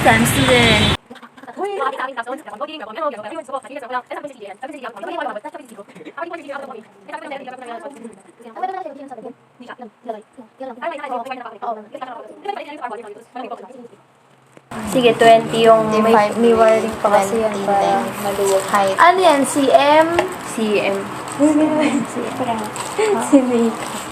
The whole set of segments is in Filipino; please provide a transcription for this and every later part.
I'm student. Sige, 20 yung may wiring pa kasi yan para maluwag. Height. Ano yan? CM? CM. Si Mika.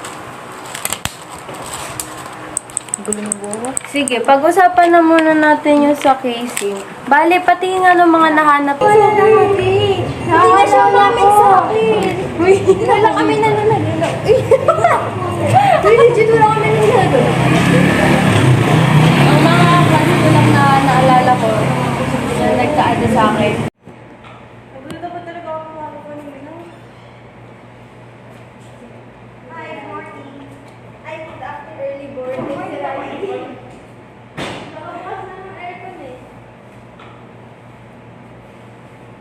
Gulo ng buho. Sige, pag-usapan na muna natin yung sa casing. Bale, pati nga ng mga nahanap. Wala na mag-case. Hindi na siya namin sa akin. Uy, wala kami nananalo. Uy, legit wala kami nananalo. Ang mga klase ko lang na naalala ko na nagkaano sa akin. Nagulat ako talaga ako mga kanina. Hi, morning. I put after early boarding. Nakapas na ng aircon eh.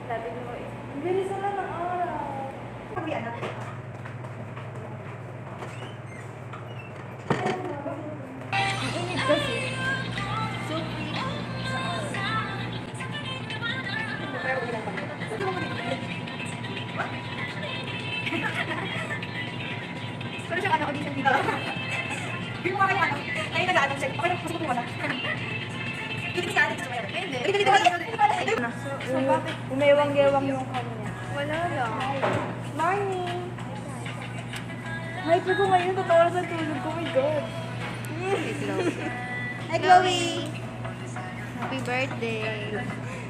Sabi ko eh, bilis na lang ng araw. Pag-i anak. Ang init kasi. Pero siya ano, audition dito. Yung mga kayo ano, ay nag-ano siya. Okay, gusto ko wala. Hindi niya ano gusto mo yan. Hindi. Hindi wala. So, bakit umewang-gewang yung kanya? Wala lang. Morning. Hyper ko ngayon, totoo na sa tulog ko. Oh my God. Hi, Chloe. Happy birthday.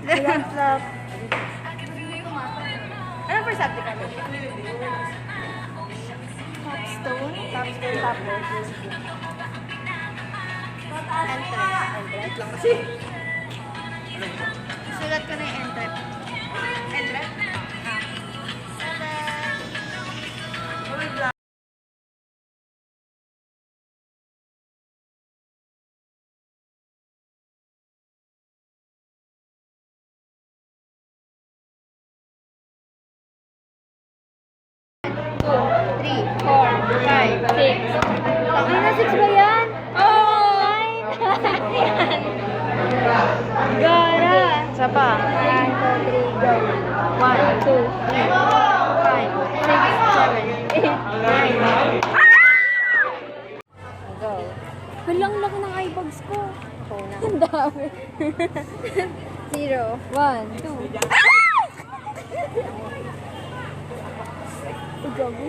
Ayan, flap. Ano for subject natin? Capstone? Capstone, tapos. Entrance lang kasi. Sulat ko na yung entrance. Entrance? Ay, na 6 ba yan? Oo! Ay, 6 yan. Gara! Isa pa. 1, 2, 3, go. 1, 2, 3, 4, 5, 6, 7, 8, 9. Go. Halang laki ng eyebags ko. Ako na. Ang dami. 0, 1, 2. Gago.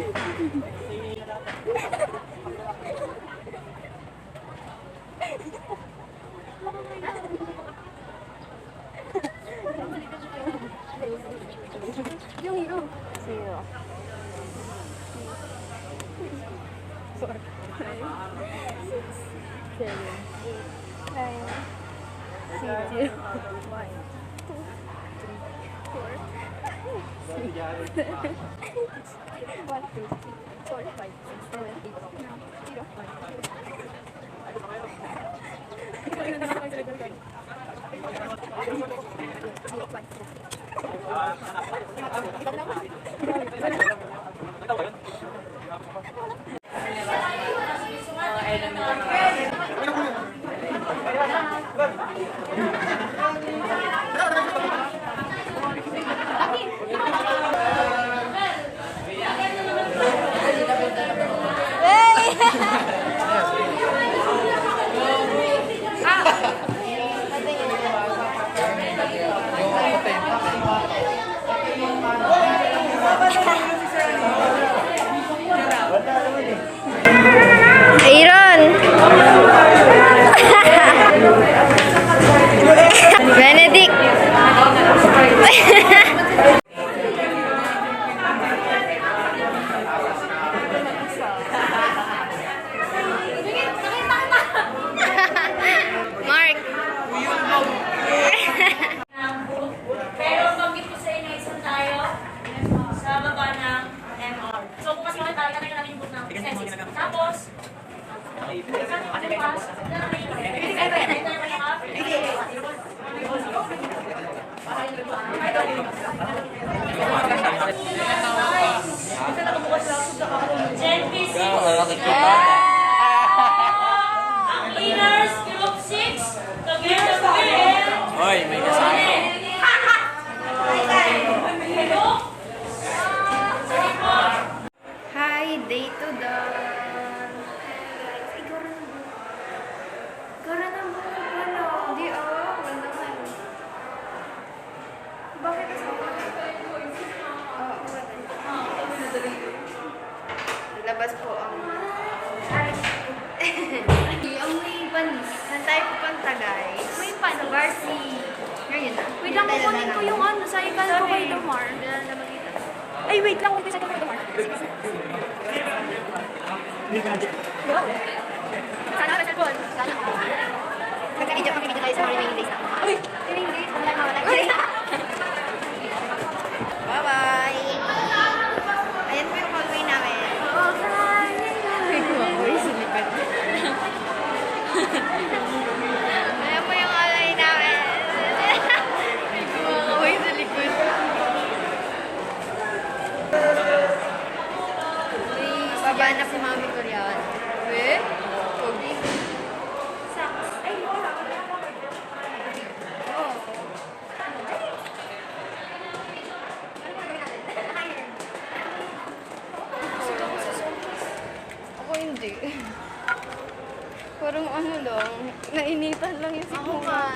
Yung hero. 0. Sorry. 6, 7, 8, 9, 0, Baba na yung si Sir Hoy, may kasama. Hi, day to dawn. Gara na mo pala. Hindi, wala naman. Bakit asawa? Labas po ang... Ang may panis. Saan tayo pupunta, guys? May panis. Sa Barcy. Ngayon na. Wait lang, kukunin ko yung ano, sa ikan ko kay Domar. Hindi na makita. Ay, wait lang. Umpisa ko kay Domar. Sana ka cellphone. Sana. Magka-video kami dito tayo sa mga remaining days na. Uy! Remaining days? Wala ka, wala ka. Bye-bye! Ayan po yung hallway namin. Ay, kumakoy sa likod. Ayan po yung hallway namin. Kumakoy sa likod. Baba na si Mami ko yan. Eh? Pogi. Ako hindi. Parang ano lang, nainitan lang yung sigmura.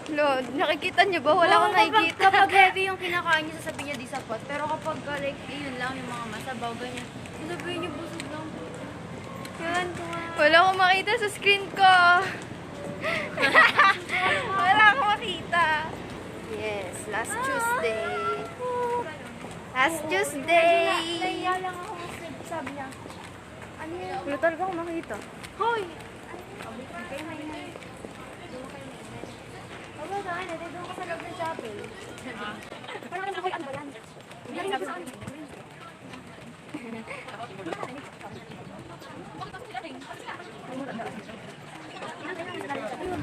Lord, nakikita niyo ba? Wala akong nakikita. Kapag heavy yung kinakain niya, sasabihin niya di sapat. Pero kapag like, yun lang yung mga masabaw, ganyan. Sasabihin niya busog lang. Yan, Wala akong makita sa screen ko. Wala akong makita. Yes, last Tuesday. Last Tuesday. Naiya lang ako kasi sabi niya. Ano yun? Wala talaga akong makita. Hoy! Wala na, doon ka sa loob ng shopping. Parang alam ko ano ba yan? Hindi sabi sa akin.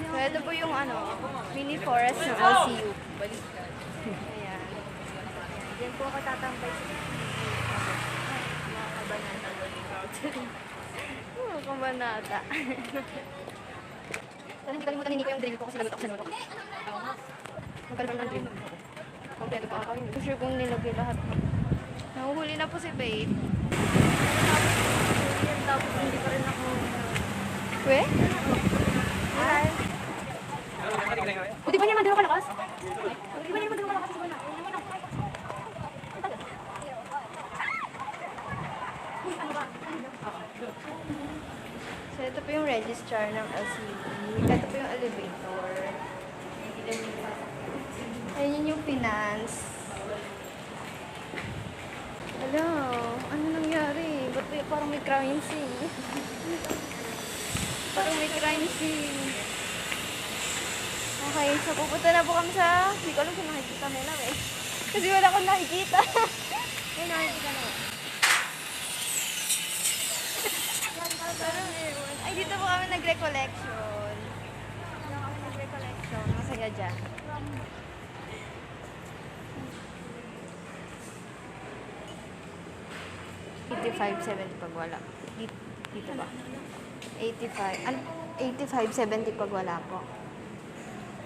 So, ito po yung ano, mini forest ng LCU. Ayan. Diyan po ako tatambay sa Mga kabanata. Sana hindi kalimutan hindi ko yung drill ko kasi naluto ako sa nulo. Magkaroon ng drill. Kompleto pa ako. Hindi ko sure kung nilagay lahat. Nahuhuli na po si Babe. tapos hindi pa rin ako. We? O, di ba niya madalo kalakas? Di ba niya madalo kalakas sa wala? So, ito po yung registrar ng LCD. Ito po yung elevator. Ayun yung finance. Hello, ano nangyari? Ba't parang may crime scene? Parang may crime scene. Okay, so pupunta na po kami sa... Hindi ko alam kung nakikita nila eh. Kasi wala akong nakikita. May nakikita na. Parang ewan. Ay, dito po kami nag-recollection. Dito kami nag-recollection. Masaya dyan. $85.70 pag wala. Dito ba? 85. Ano? 85.70 pag wala po.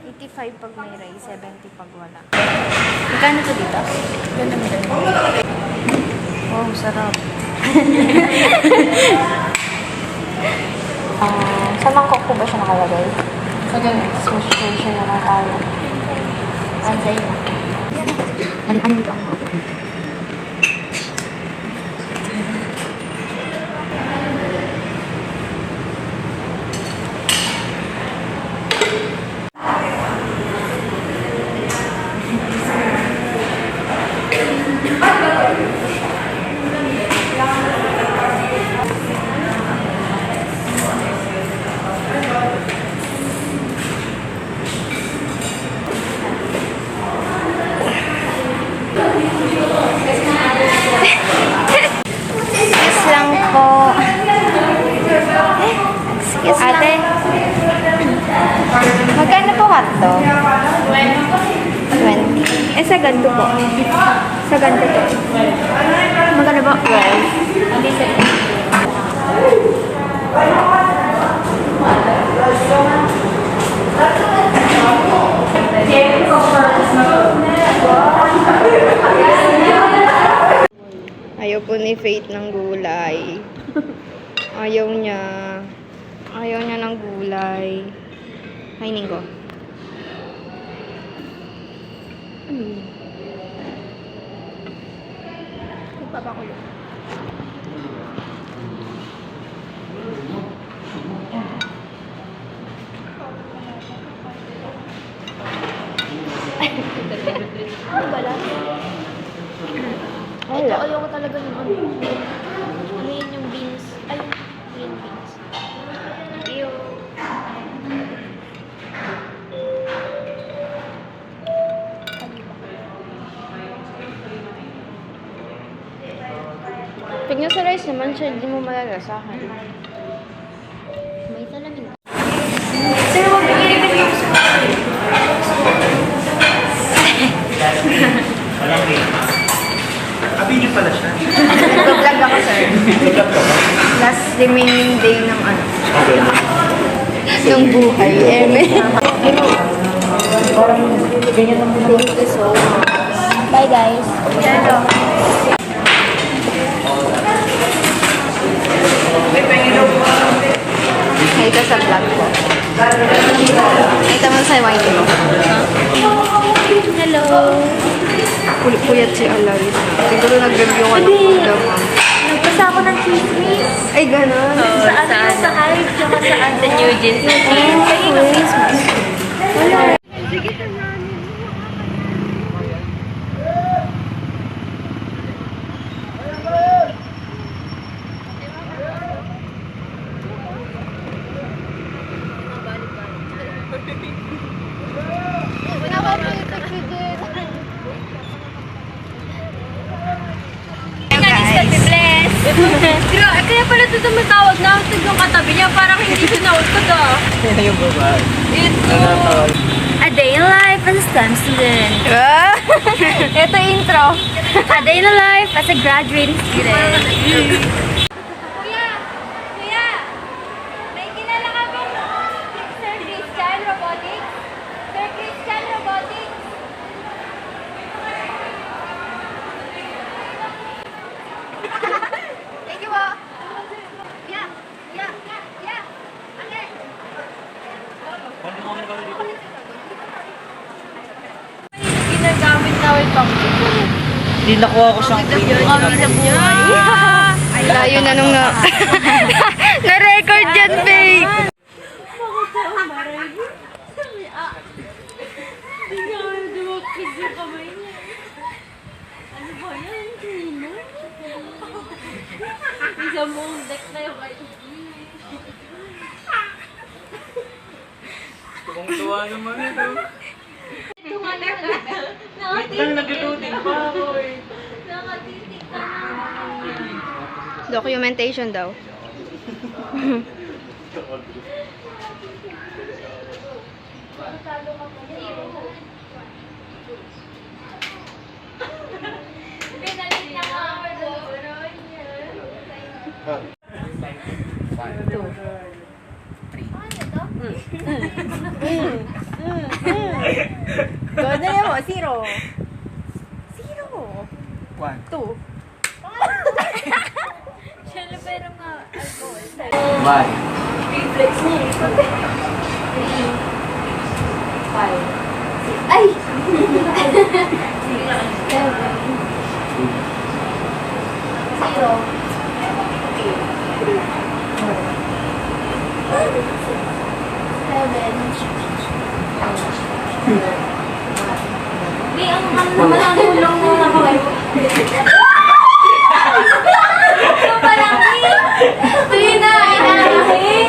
85 pag may ray, 70 pag wala. Magkano to dito? Ganda mo rin. Wow, sarap. Sa mangkok po ba siya nakalagay? Sa ganun. Subscription na lang tayo. Ang sa'yo. Ano dito? Excuse lang po. Excuse Ate. Magkano po hotdog? 20. Eh, sa ganito po. Sa ganito po. Magkano ba? 12. Hindi sa ni Faith ng gulay. Ayaw niya. Ayaw niya ng gulay. Ay, Ninggo. Papakulo. Ano ba lang? Ito, ayoko talaga ng ano. Ano yun yung beans? Ay, green beans. Ew. Pag nasa rice naman siya, hindi mo malalasahan. May salamin. Sir, huwag mo i-repeat yung Video pala siya. Nag-vlog ako, sir. Nag-vlog ka ba? Last remaining day ng ano. Okay. Ng buhay. Parang ganyan lang din. Thank you so much. Bye, guys. Hello. Ito sa vlog ko. Ito mo sa wine mo. Hello. Puyat si Alaris. Siguro nag-review ka ng food ma'am. Nagbasa ako ng chismis. Ay, gano'n. Sa ano, sa Hive, tsaka sa ano. Sa New Gen. Lagi ng Christmas. Wala. Kaya pala ito tumatawag na hustag yung katabi niya. Parang hindi siya nahustag ah. Yan yung babae. Ito. A day in life as a STEM student. Ito intro. A day in the life as a graduating student. Kuya! Kuya! May kilala ka ba Sir Christian Robotics? Sir Christian Robotics? Thank you po. Yeah! Yeah! Yeah! Okay! Ginagamit na wait pang Hindi nakuha ko siyang kami sa buhay. Layo na nung na... Na-record yan, Faye! Isang buong deck na yung kayo. Tuwang-tuwa naman ito. Lang nag-loading pa ako eh. Nakatitik ka na. Documentation daw. Pinalit na nga ako. Ganda mo, 0. 0. 1. 2. Siyempre pero nga alcohol. Bye. Reflex niya eh. 5. Ay! 7. Di, ang naman ang ulang mo na kaway. Ito pala, Di na, inahin.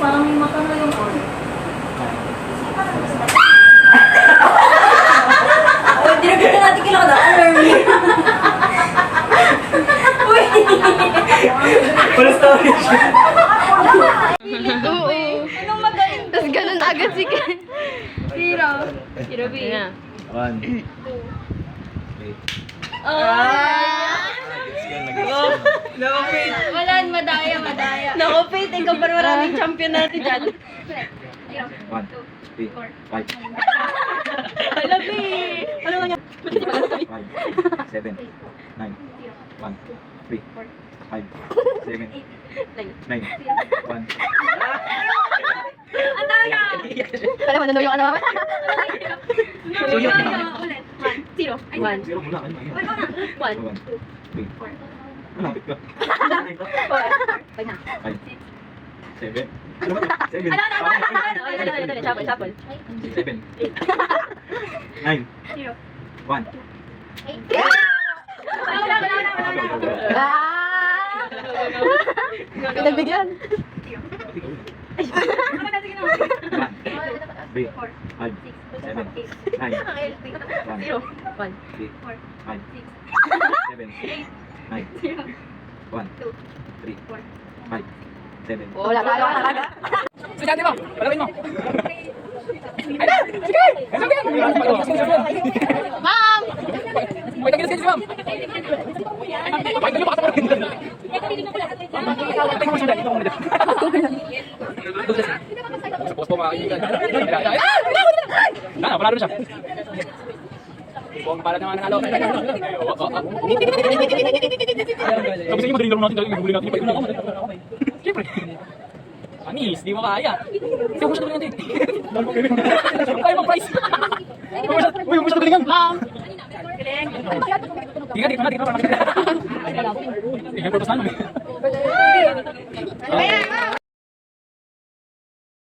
parang may mata na yung all. Hindi na kita natin kailangan na alarming. Uy! Wala story siya. Oo. Anong magaling? Tapos ganun agad si Ken. Zero. Zero B. 1. Wala, madaya. Naku, Faith, ikaw pa maraming champion natin dyan. 1, 2, 3, 5. Alam ano nga? 5, 7, 9, 1, 3, 5, 7, 9, 1. Kala mo, nanuyo ka naman. Ulit. 1, 0. 1. Zero muna. 1. 1, 2, 3, 4. Malapit ka. 5, 7. 7. 7. 9. 1. Pinagbigyan. 1, 3, 5, 7, 9, 1, 3, 5, 7, 9, 1, 3, 5, 7. Wala talaga. Sige, mo. Palawin mo. Ma'am! Wait, sige, ma'am. Panalo siya. Buong pala naman nanalo. Sabi sa inyo, madaling laro natin dahil naguguli natin. Siyempre. Anis, di mo kaya. Kasi huwag siya tuloy natin. Kaya mag-price. Uy, huwag siya tuloy natin. Ma'am. Tingnan, tingnan, tingnan. Tingnan, protos na naman.